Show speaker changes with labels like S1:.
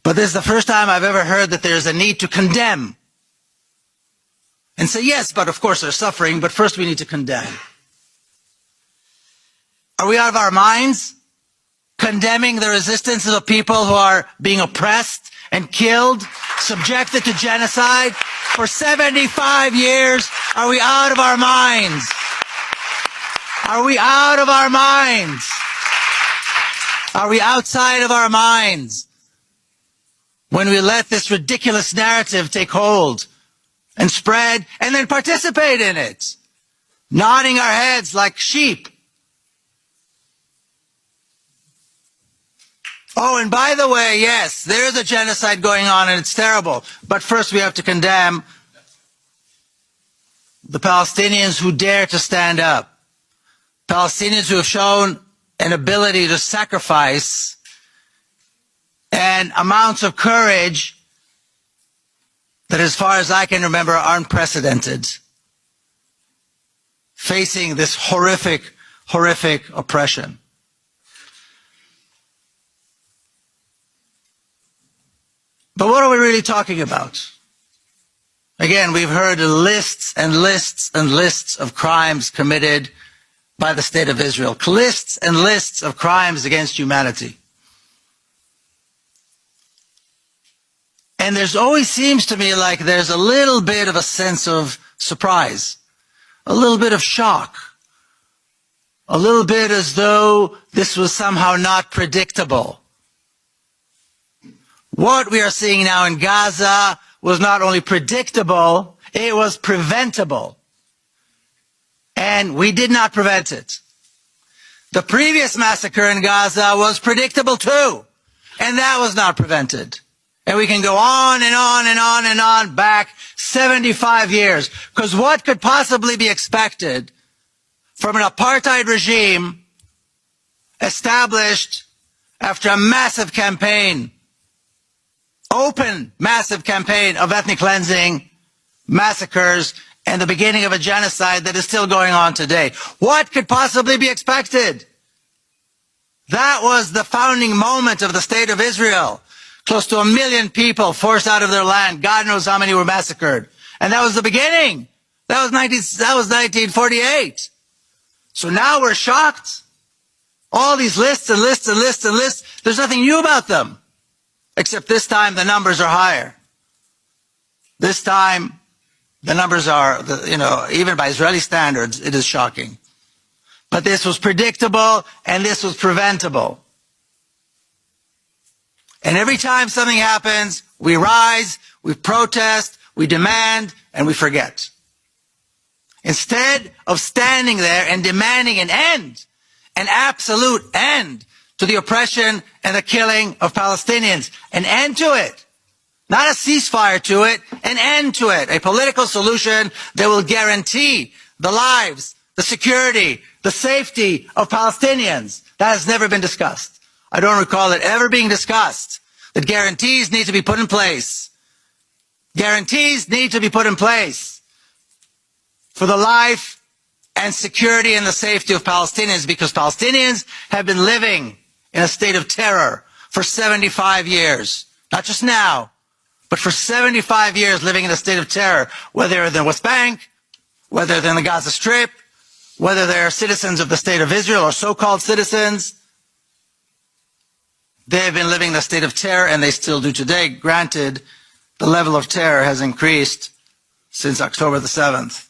S1: But this is the first time I've ever heard that there's a need to condemn. And say, yes, but of course they're suffering, but first we need to condemn. Are we out of our minds? Condemning the resistance of the people who are being oppressed and killed, subjected to genocide for 75 years? Are we out of our minds? Are we out of our minds? Are we outside of our minds when we let this ridiculous narrative take hold and spread and then participate in it, nodding our heads like sheep? Oh, and by the way, yes, there's a genocide going on and it's terrible. But first we have to condemn the Palestinians who dare to stand up. Palestinians who have shown an ability to sacrifice and amounts of courage that, as far as I can remember, are unprecedented, facing this horrific, horrific oppression. But what are we really talking about? Again, we've heard lists and lists and lists of crimes committed by the State of Israel. Lists and lists of crimes against humanity. And there's always seems to me like there's a little bit of a sense of surprise, a little bit of shock, a little bit as though this was somehow not predictable. What we are seeing now in Gaza was not only predictable, it was preventable. And we did not prevent it. The previous massacre in Gaza was predictable too, and that was not prevented. And we can go on and on and on and on back 75 years. Because what could possibly be expected from an apartheid regime established after a massive campaign, open massive campaign of ethnic cleansing, massacres, and the beginning of a genocide that is still going on today? What could possibly be expected? That was the founding moment of the State of Israel. Close to 1 million people forced out of their land. God knows how many were massacred. And that was the beginning. That was 1948. So now we're shocked. All these lists and lists and lists and lists, there's nothing new about them. Except this time the numbers are higher. This time the numbers are, even by Israeli standards, it is shocking. But this was predictable and this was preventable. And every time something happens, we rise, we protest, we demand, and we forget. Instead of standing there and demanding an end, an absolute end to the oppression and the killing of Palestinians, an end to it. Not a ceasefire to it, an end to it. A political solution that will guarantee the lives, the security, the safety of Palestinians. That has never been discussed. I don't recall it ever being discussed. That guarantees need to be put in place. Guarantees need to be put in place for the life and security and the safety of Palestinians, because Palestinians have been living in a state of terror for 75 years. Not just now, but for 75 years living in a state of terror, whether they're in the West Bank, whether they're in the Gaza Strip, whether they're citizens of the State of Israel or so-called citizens. They have been living in a state of terror, and they still do today. Granted, the level of terror has increased since October the 7th.